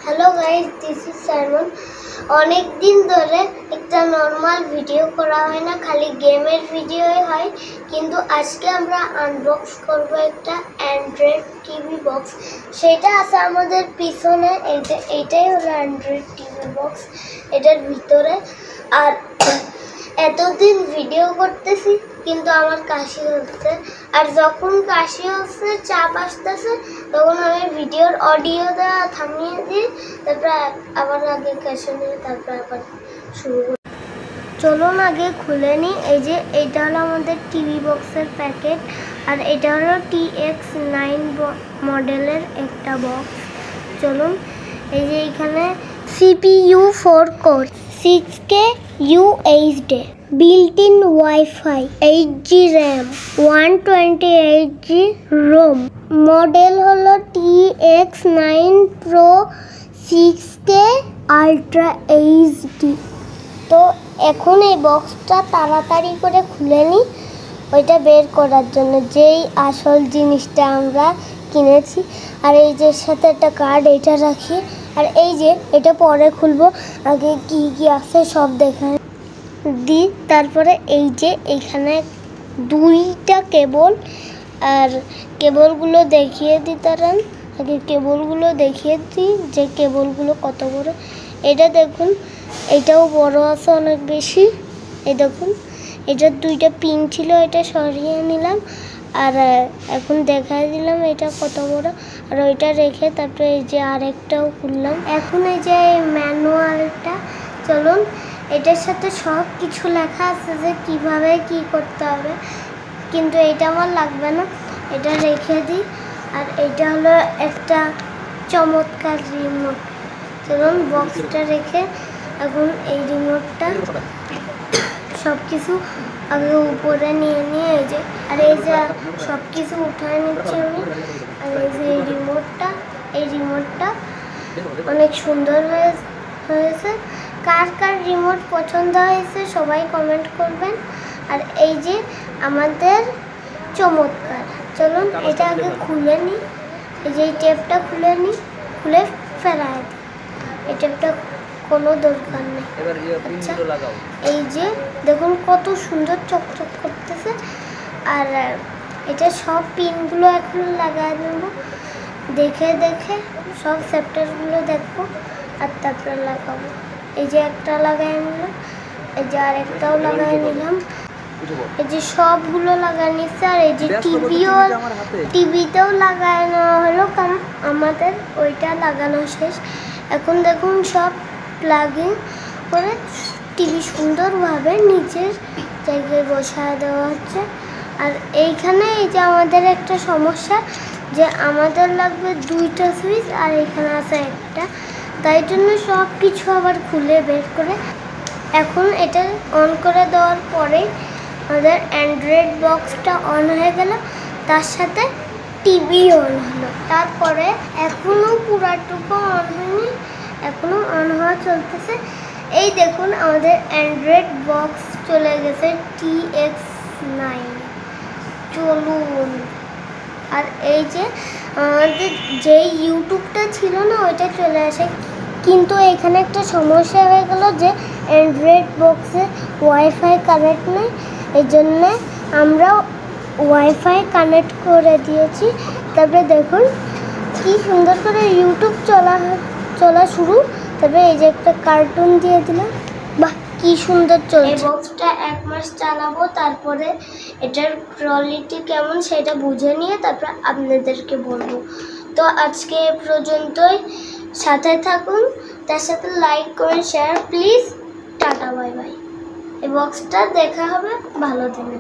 Hello guys, this is Simon. অনেক দিন ধরে একটা নর্মাল ভিডিও করা হয় না, খালি গেমের ভিডিওই হয়। কিন্তু আজকে আমরা আনবক্স করব একটা অ্যান্ড্রয়েড টিভি বক্স। সেটা আছে আমাদের পিছনে। এইটাই হলো অ্যান্ড্রয়েড টিভি বক্স, এটার ভিতরে। আর এতদিন ভিডিও করতেছি কিন্তু আমার কাশি হচ্ছে, আর যখন কাশি হচ্ছে চাপ আসতেছে তখন আমি ভিডিওর অডিওটা থামিয়ে দিই, তারপরে আবার আগে কাশি নিয়ে তারপরে আবার শুরু করি। চলুন আগে খুলে নিই। এই যে এইটা হলো আমাদের টিভি বক্সের প্যাকেট, আর এটা হলো TX9 মডেলের একটা বক্স। চলুন, এই যে এখানে CPU 4 core, 6K UHD, built-in Wi-Fi, 8GB RAM, 128GB ROM, model হলো TX9 Pro 6K Ultra HD। তো এখন এই বক্সটা তাড়াতাড়ি করে খুলে নিই, ওইটা বের করার জন্য, যেই আসল জিনিসটা আমরা কিনেছি। আর এই যে সাথে একটা কার্ড, এটা রাখি। আর এই যে এটা পরে খুলবো, আগে কি কি আছে সব দেখা দিই। তারপরে এই যে এইখানে দুইটা কেবল, আর কেবলগুলো দেখিয়ে দিই। তারান আগে কেবলগুলো দেখিয়ে দিই যে কেবলগুলো কত বড়। এটা দেখুন, এটাও বড় আছে অনেক বেশি। এই দেখুন, এটার দুইটা পিন ছিল, এটা সরিয়ে নিলাম। আর এখন দেখাই দিলাম এটা কত বড়। আর ওইটা রেখে তারপরে এই যে আরেকটাও খুললাম। এখন এই যে ম্যানুয়ালটা, চলুন, এটার সাথে সব কিছু লেখা আছে যে কিভাবে কি করতে হবে, কিন্তু এটা আমার লাগবে না, এটা রেখে দিই। আর এটা হলো একটা চমৎকার রিমোট। চলুন বক্সটা রেখে এখন এই রিমোটটা সব কিছু আগে উপরে নিয়ে এই যে, আর এই যে সব কিছু উঠায় নিচ্ছি আমি। আর এই যে এই রিমোটটা অনেক সুন্দর হয়েছে। কার কার রিমোট পছন্দ হয়েছে সবাই কমেন্ট করবেন। আর এই যে আমাদের চমৎকার, চলুন এটা আগে খুলে নিই। এই যে এই টেপটা খুলে নিই, খুলে ফেরায় দিই। এই টেপটা কোনো দরকার নেই। আচ্ছা, এই যে দেখুন কত সুন্দর চকচক করতেছে। আর এটা সব পিনগুলো এখন লাগাই নেব, দেখে দেখে সব সেপ্টারগুলো দেখবো আর তারপরে লাগাবো। এই যে একটা লাগাই নিলাম, এই যে আরেকটাও লাগাই নিলাম, এই যে সবগুলো লাগাই নিচ্ছে। আর এই যে টিভিতেও লাগাই নেওয়া হলো, কারণ আমাদের ওইটা লাগানো শেষ। এখন দেখুন সব প্লাগ ইন করে টিভি সুন্দরভাবে নিচের জায়গায় বসায় দেওয়া হচ্ছে। আর এইখানে এই যে আমাদের একটা সমস্যা, যে আমাদের লাগবে দুইটা সুইচ, আর এখানে আছে একটা, তাই জন্য সব কিছু আবার খুলে বের করে এখন এটা অন করে দেওয়ার পরে আমাদের অ্যান্ড্রয়েড বক্সটা অন হয়ে গেল, তার সাথে টিভি অন হলো। তারপরে এখনও পুরাটুকু অন হয়নি, এখনও অন হওয়া চলতেছে। এই দেখুন আমাদের অ্যান্ড্রয়েড বক্স চলে গেছে TX9। চলুন, আর এই যে আমাদের যেই ইউটিউবটা ছিল না ওইটা চলে আসে, কিন্তু এখানে একটা সমস্যা হয়ে গেল যে অ্যান্ড্রয়েড বক্সে ওয়াইফাই কানেক্ট নেই। এই জন্যে আমরা ওয়াইফাই কানেক্ট করে দিয়েছি। তারপরে দেখুন কি সুন্দর করে ইউটিউব চলা শুরু। তবে এই যে একটা কার্টুন দিয়ে দিলাম, বাহ কি সুন্দর চলছে। এই বক্সটা 1 মাস চালাবো, তারপরে এটার কোয়ালিটি কেমন সেটা বুঝে নিয়ে তারপর আপনাদেরকে বলবো। তো আজকে এ পর্যন্তই, সাথে থাকুন, তার সাথে লাইক করেন, share please. Tata, bye bye. এই বক্সটা দেখা হবে ভালো দিনে।